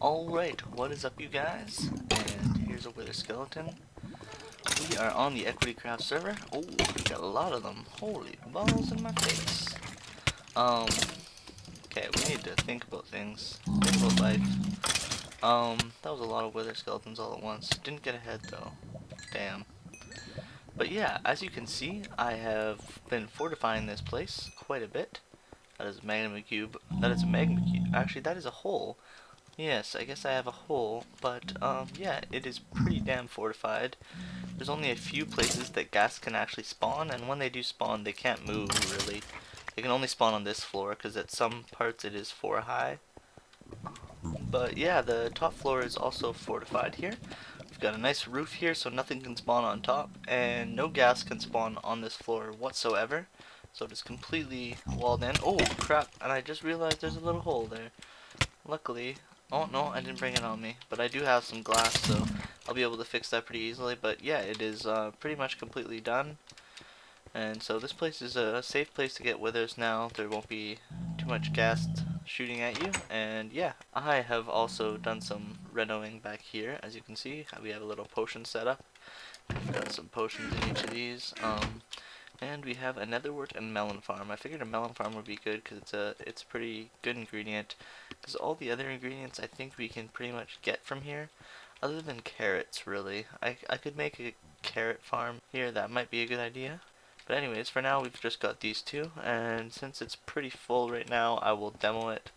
Alright, what is up you guys? And here's a wither skeleton. We are on the EQuitycraft server. Oh, we got a lot of them. Holy balls in my face. Okay, we need to think about things. Think about life. That was a lot of wither skeletons all at once. Didn't get ahead though. Damn. But yeah, as you can see, I have been fortifying this place quite a bit. That is a magma cube. That is a magma cube. Actually, that is a hole. Yes, I guess I have a hole, but yeah, it is pretty damn fortified. There's only a few places that ghast can actually spawn, and when they do spawn, they can't move, really. They can only spawn on this floor, because at some parts it is 4 high. But yeah, the top floor is also fortified here. We've got a nice roof here, so nothing can spawn on top, and no ghast can spawn on this floor whatsoever. So it is completely walled in. Oh, crap, and I just realized there's a little hole there. Luckily, oh no, I didn't bring it on me, but I do have some glass, so I'll be able to fix that pretty easily. But yeah, it is pretty much completely done, and so this place is a safe place to get withers now. There won't be too much ghast shooting at you, and yeah, I have also done some renoing back here. As you can see, we have a little potion set up. We've got some potions in each of these. And we have a netherwort and melon farm. I figured a melon farm would be good because it's a pretty good ingredient. Because all the other ingredients I think we can pretty much get from here, other than carrots really. I could make a carrot farm here. That might be a good idea. But anyways, for now we've just got these two, and since it's pretty full right now, I will demo it.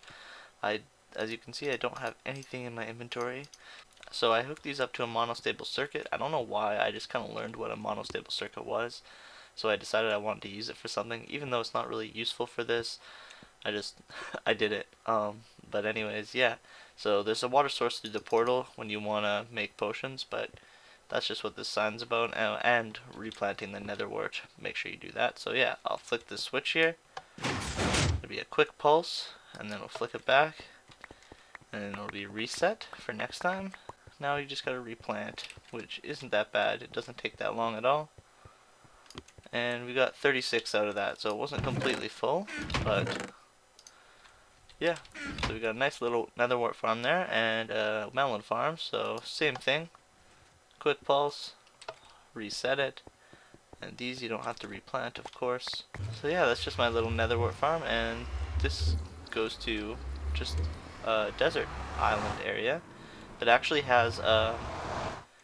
As you can see, I don't have anything in my inventory. So I hooked these up to a monostable circuit. I don't know why. I just kind of learned what a monostable circuit was. So I decided I wanted to use it for something, even though it's not really useful for this. I did it. But anyways, yeah. So there's a water source through the portal when you want to make potions, but that's just what this sign's about. And replanting the netherwort. Make sure you do that. So yeah, I'll flick this switch here. It'll be a quick pulse, and then we'll flick it back, and then it'll be reset for next time. Now you just gotta replant, which isn't that bad. It doesn't take that long at all. And we got 36 out of that, so it wasn't completely full, but yeah. So we got a nice little netherwort farm there, and a melon farm, so same thing. Quick pulse, reset it, and these you don't have to replant, of course. So yeah, that's just my little netherwort farm, and this goes to just a desert island area that actually has a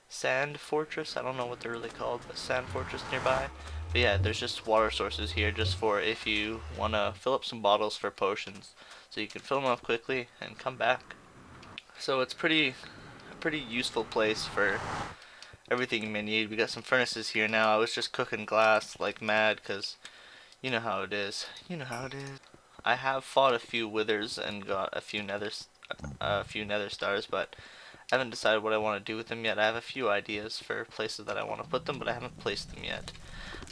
sand fortress. I don't know what they're really called, but sand fortress nearby. But yeah, there's just water sources here just for if you want to fill up some bottles for potions. So you can fill them up quickly and come back. So it's a pretty useful place for everything you may need. We got some furnaces here now. I was just cooking glass like mad because you know how it is. You know how it is. I have fought a few withers and got a few nether stars, but I haven't decided what I want to do with them yet. I have a few ideas for places that I want to put them, but I haven't placed them yet.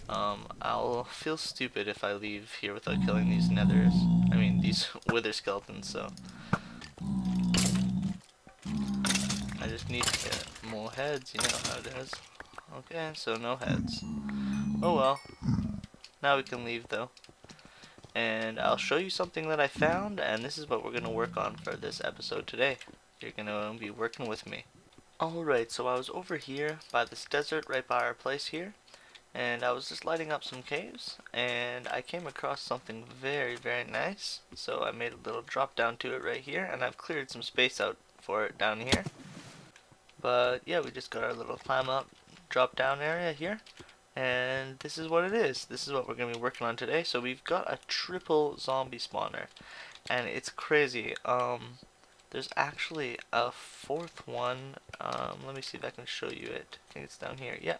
I'll feel stupid if I leave here without killing these these wither skeletons, so I just need to get more heads, you know how it is. Okay, so no heads. Oh well. Now we can leave though. And I'll show you something that I found, and this is what we're going to work on for this episode today. You're going to be working with me. Alright, so I was over here by this desert right by our place here, and I was just lighting up some caves, and I came across something very nice. So I made a little drop down to it right here, and I've cleared some space out for it down here. But yeah, we just got our little climb up, drop down area here, and this is what it is. This is what we're going to be working on today. So we've got a triple zombie spawner, and it's crazy. There's actually a fourth one. Let me see if I can show you it. I think it's down here. Yeah,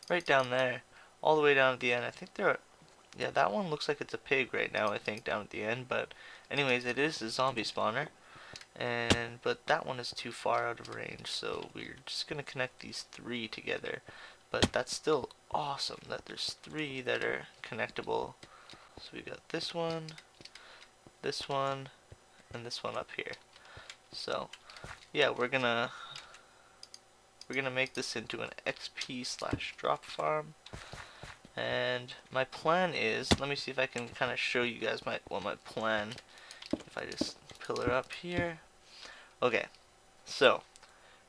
right down there, all the way down at the end. I think yeah, that one looks like it's a pig right now, I think, down at the end. But anyways, it is a zombie spawner, but that one is too far out of range, so we're just gonna connect these three together. But that's still awesome that there's three that are connectable. So we got this one, and this one up here. So yeah, we're gonna make this into an XP/drop farm. And my plan is, let me see if I can kind of show you guys my plan. If I just pillar up here. Okay, So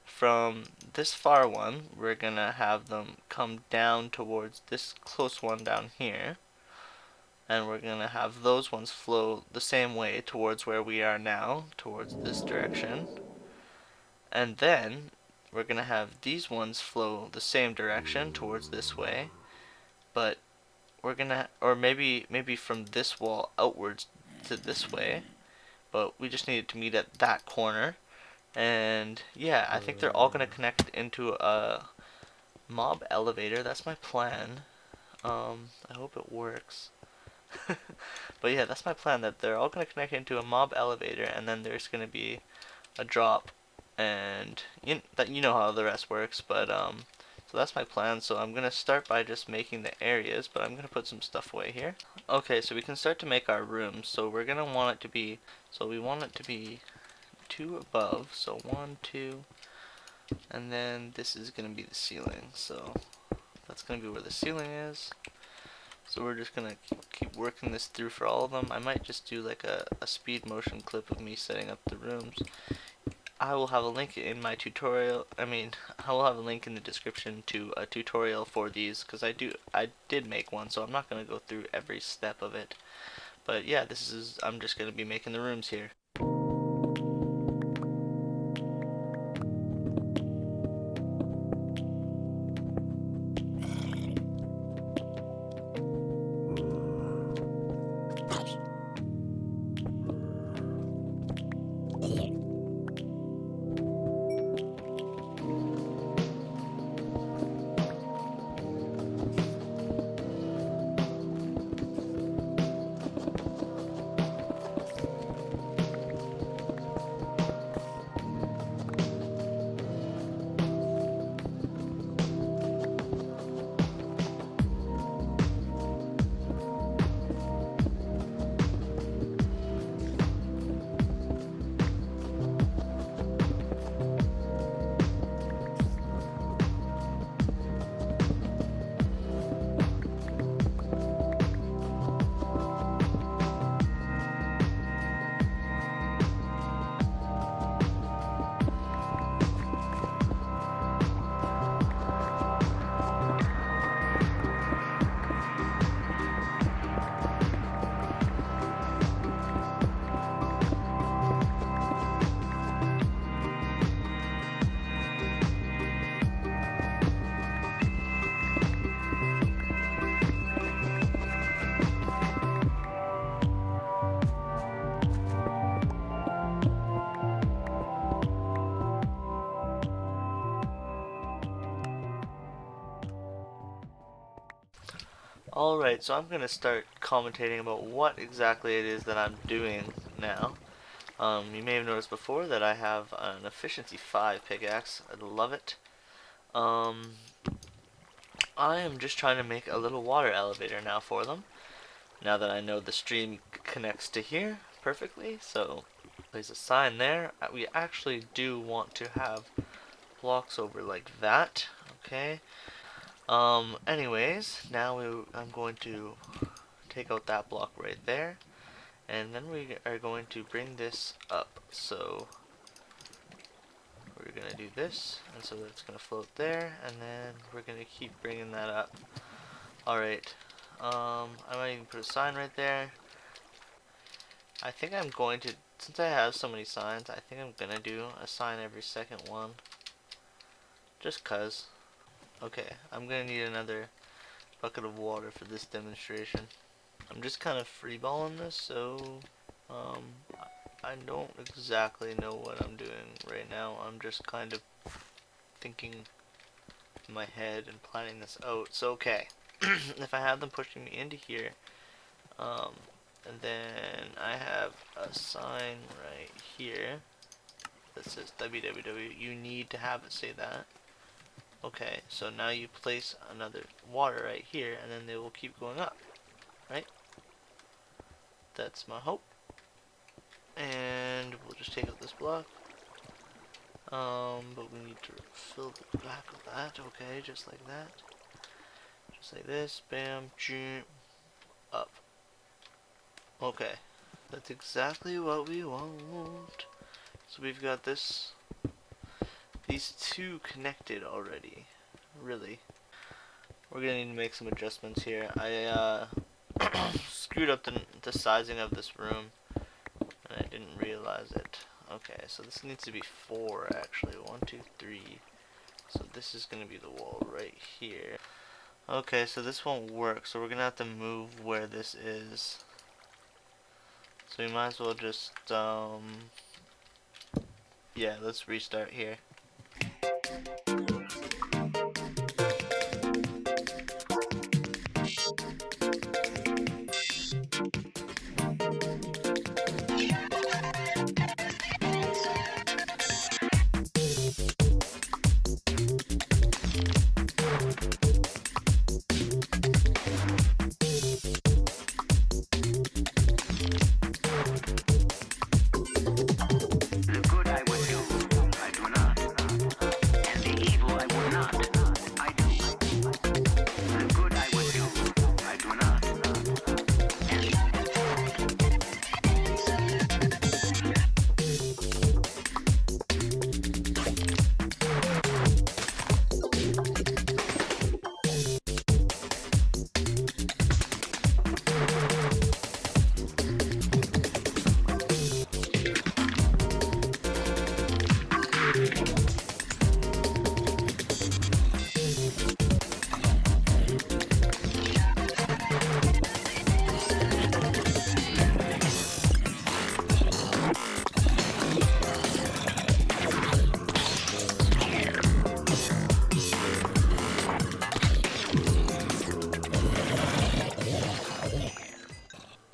from this far one, we're gonna have them come down towards this close one down here, and we're gonna have those ones flow the same way towards where we are now, towards this direction. And then we're gonna have these ones flow the same direction towards this way, but we're gonna, or maybe from this wall outwards to this way, but we just need it to meet at that corner. And yeah, I think they're all gonna connect into a mob elevator. That's my plan. I hope it works. But yeah, that's my plan, that they're all gonna connect into a mob elevator, and then there's gonna be a drop, and you know how the rest works. But so that's my plan. So I'm gonna start by just making the areas, but I'm gonna put some stuff away here. Okay, so we can start to make our rooms. So we're gonna want it to be, so we want it to be 2 above, so 1, 2, and then this is gonna be the ceiling. So that's gonna be where the ceiling is. So we're just gonna keep working this through for all of them. I might just do like a speed motion clip of me setting up the rooms. I will have a link in my tutorial. I will have a link in the description to a tutorial for these, because I did make one, so I'm not gonna go through every step of it. But yeah, I'm just gonna be making the rooms here. Alright, so I'm going to start commentating about what exactly it is that I'm doing now. You may have noticed before that I have an efficiency 5 pickaxe. I love it. I am just trying to make a little water elevator now for them. Now that I know the stream connects to here perfectly, so there's a sign there. We actually do want to have blocks over like that. Okay. Anyways, now I'm going to take out that block right there, and then we are going to bring this up. So we're going to do this, and so that's going to float there, and then we're going to keep bringing that up. Alright, I might even put a sign right there. I think I'm going to, since I have so many signs, I think I'm going to do a sign every second one. Just cuz. Okay, I'm going to need another bucket of water for this demonstration. I'm just kind of freeballing this, so I don't exactly know what I'm doing right now. I'm just kind of thinking in my head and planning this out. So okay, if I have them pushing me into here, and then I have a sign right here that says www, you need to have it say that. Okay, so now you place another water right here, and then they will keep going up, right? That's my hope. And we'll just take out this block. But we need to fill the back of that. Okay, just like that. Just like this. Bam, jump, up. Okay, that's exactly what we want. So we've got this these two connected already. Really. We're gonna need to make some adjustments here. I screwed up the sizing of this room, and I didn't realize it. Okay, so this needs to be 4 actually. 1, 2, 3. So this is gonna be the wall right here. Okay, so this won't work, so we're gonna have to move where this is. So we might as well just yeah, let's restart here.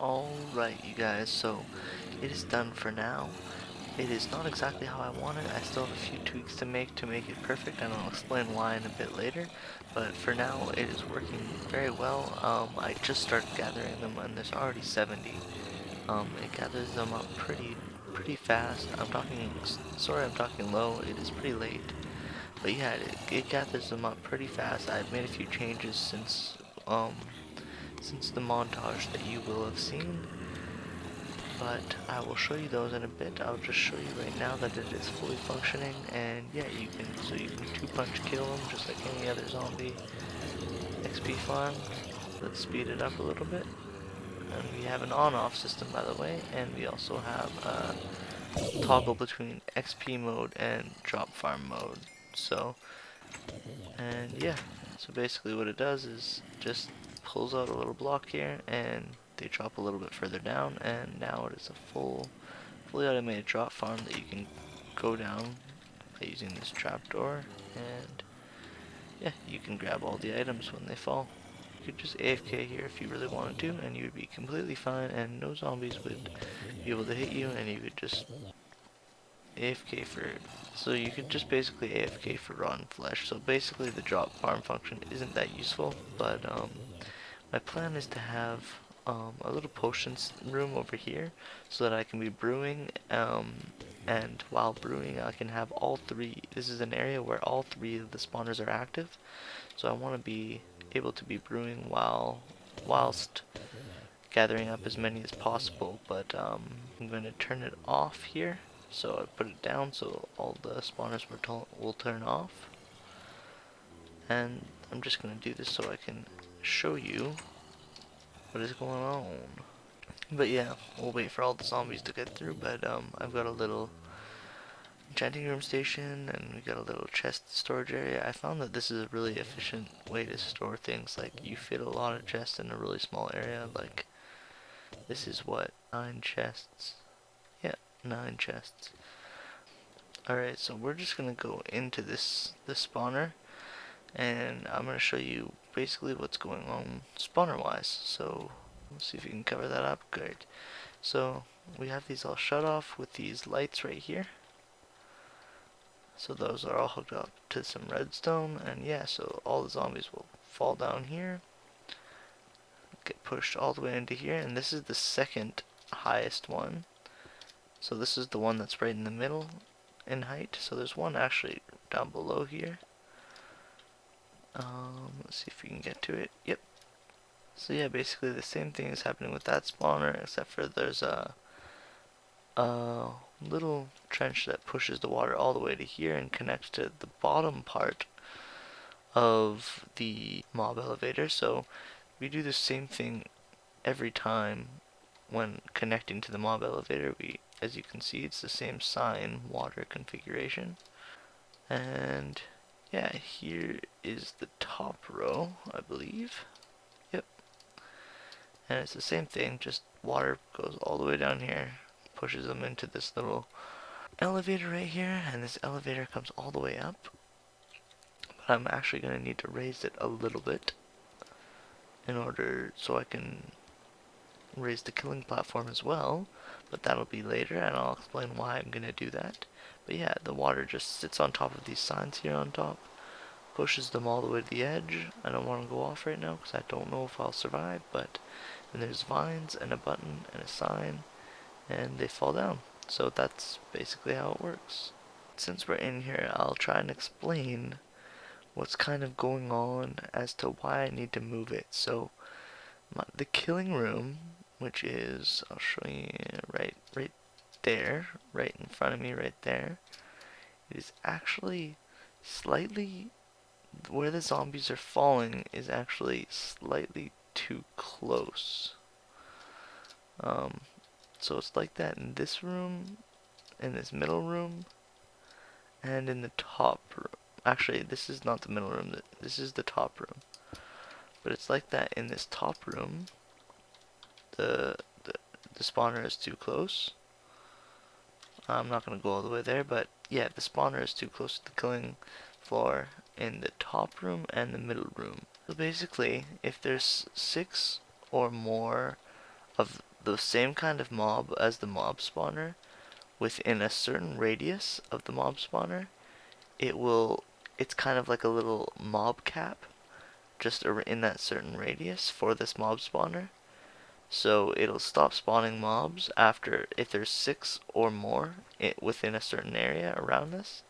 Alright, you guys, so it is done for now. It is not exactly how I want it. I still have a few tweaks to make it perfect, and I'll explain why in a bit later. But for now, it is working very well. I just started gathering them, and there's already 70. It gathers them up pretty fast. I'm talking low. It is pretty late, but yeah, it gathers them up pretty fast. I've made a few changes since the montage that you will have seen, but I will show you those in a bit. I'll just show you right now that it is fully functioning, and yeah, you can 2-punch kill them just like any other zombie XP farm. Let's speed it up a little bit. And we have an on-off system, by the way, and we also have a toggle between XP mode and drop farm mode. So, and yeah, so basically what it does is just pulls out a little block here, and they drop a little bit further down, and now it is a fully automated drop farm that you can go down by using this trapdoor, and yeah, you can grab all the items when they fall. You could just AFK here if you really wanted to, and you would be completely fine, and no zombies would be able to hit you, and you could just AFK for, so you could just basically AFK for rotten flesh. So basically the drop farm function isn't that useful, but my plan is to have a little potions room over here so that I can be brewing, and while brewing I can have all 3. This is an area where all 3 of the spawners are active, so I want to be able to be brewing whilst gathering up as many as possible, but I'm going to turn it off here. So I put it down so all the spawners will turn off, and I'm just going to do this so I can show you what is going on. But yeah, we'll wait for all the zombies to get through, but I've got a little enchanting room station, and we got a little chest storage area. I found that this is a really efficient way to store things. Like, you fit a lot of chests in a really small area. Like, this is what, 9 chests? Yeah, 9 chests. Alright, so we're just gonna go into this spawner, and I'm gonna show you basically what's going on spawner wise. So let's see if we can cover that up. Great. So we have these all shut off with these lights right here. So those are all hooked up to some redstone, and yeah, so all the zombies will fall down here, get pushed all the way into here, and this is the second highest one. So this is the one that's right in the middle in height. So there's one actually down below here. Let's see if we can get to it. Yep. So yeah, basically the same thing is happening with that spawner, except for there's a little trench that pushes the water all the way to here and connects to the bottom part of the mob elevator. So we do the same thing every time when connecting to the mob elevator. As you can see, it's the same sign water configuration. And yeah, here is the top row, I believe. Yep. And it's the same thing, just water goes all the way down here, pushes them into this little elevator right here, and this elevator comes all the way up. But I'm actually going to need to raise it a little bit in order so I can raise the killing platform as well, but that'll be later, and I'll explain why I'm going to do that. But yeah, the water just sits on top of these signs here on top, pushes them all the way to the edge. I don't want to go off right now because I don't know if I'll survive, but then there's vines and a button and a sign, and they fall down. So that's basically how it works. Since we're in here, I'll try and explain what's kind of going on as to why I need to move it. So the killing room, which is, I'll show you right there, right in front of me right there, it is actually slightly, where the zombies are falling is actually slightly too close. So it's like that in this room, in this middle room, and in the top room. Actually, this is not the middle room, this is the top room. But it's like that in this top room. The spawner is too close. I'm not going to go all the way there, but yeah, the spawner is too close to the killing floor in the top room and the middle room. So basically, if there's 6 or more of the same kind of mob as the mob spawner within a certain radius of the mob spawner, it's kind of like a little mob cap just in that certain radius for this mob spawner. So it'll stop spawning mobs after if there's 6 or more within a certain area around this.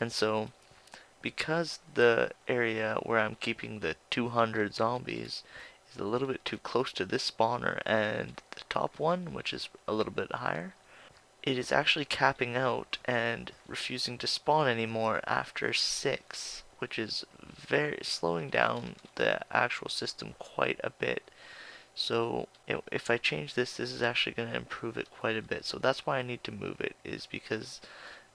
And so because the area where I'm keeping the 200 zombies is a little bit too close to this spawner and the top one, which is a little bit higher, it is actually capping out and refusing to spawn anymore after 6, which is slowing down the actual system quite a bit. So if I change this, this is actually going to improve it quite a bit. So that's why I need to move it, is because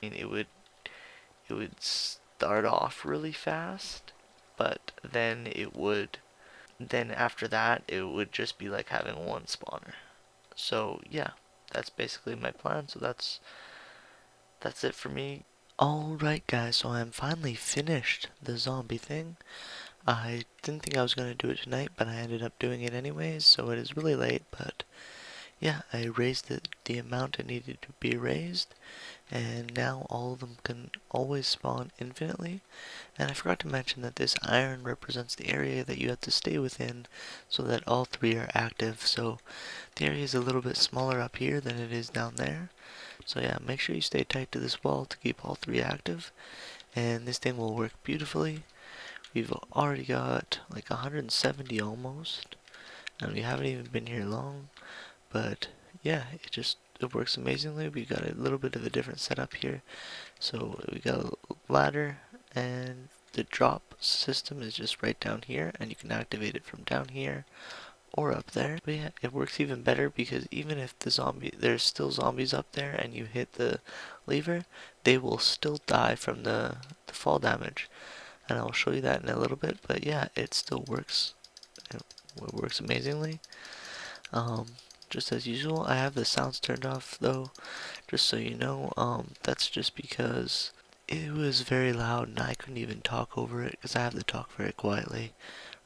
it would start off really fast, but then after that it would just be like having one spawner. So yeah, that's basically my plan. So that's it for me. Alright guys, so I'm finally finished the zombie thing. I didn't think I was going to do it tonight, but I ended up doing it anyways, so it is really late, but yeah, I raised the amount it needed to be raised, and now all of them can always spawn infinitely. And I forgot to mention that this iron represents the area that you have to stay within so that all 3 are active. So the area is a little bit smaller up here than it is down there. So yeah, make sure you stay tight to this wall to keep all 3 active, and this thing will work beautifully. We've already got like 170 almost, and we haven't even been here long, but yeah, it works amazingly. We got a little bit of a different setup here. So we got a ladder, and the drop system is just right down here, and you can activate it from down here or up there. But yeah, it works even better because even if there's still zombies up there and you hit the lever, they will still die from the fall damage. And I'll show you that in a little bit, but yeah, it still works. It works amazingly. Just as usual, I have the sounds turned off though, just so you know. That's just because it was very loud and I couldn't even talk over it because I have to talk very quietly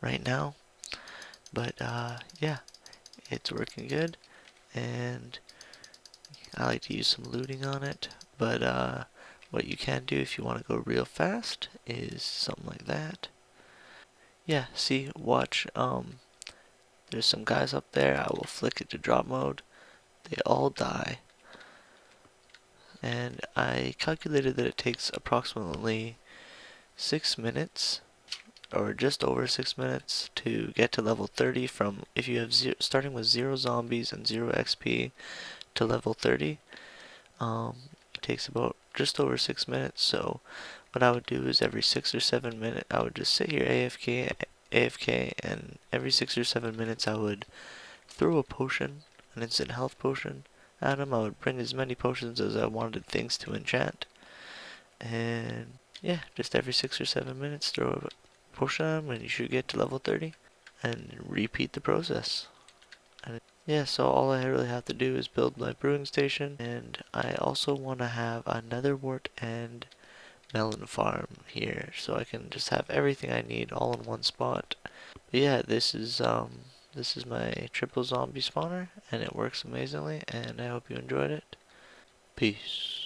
right now. But yeah, it's working good, and I like to use some looting on it. But what you can do if you want to go real fast is something like that. Yeah, see, watch, there's some guys up there. I will flick it to drop mode. They all die. And I calculated that it takes approximately 6 minutes, or just over 6 minutes, to get to level 30 from, if you have starting with 0 zombies and 0 XP to level 30. It takes about just over 6 minutes. So what I would do is every 6 or 7 minutes I would just sit here AFK, and every 6 or 7 minutes I would throw a potion, an instant health potion at him. I would bring as many potions as I wanted things to enchant. And yeah, just every 6 or 7 minutes throw a potion at him and you should get to level 30. And repeat the process. And yeah, so all I really have to do is build my brewing station. And I also want to have a nether wart and melon farm here, so I can just have everything I need all in one spot. But yeah, this is my triple zombie spawner, and it works amazingly, and I hope you enjoyed it. Peace.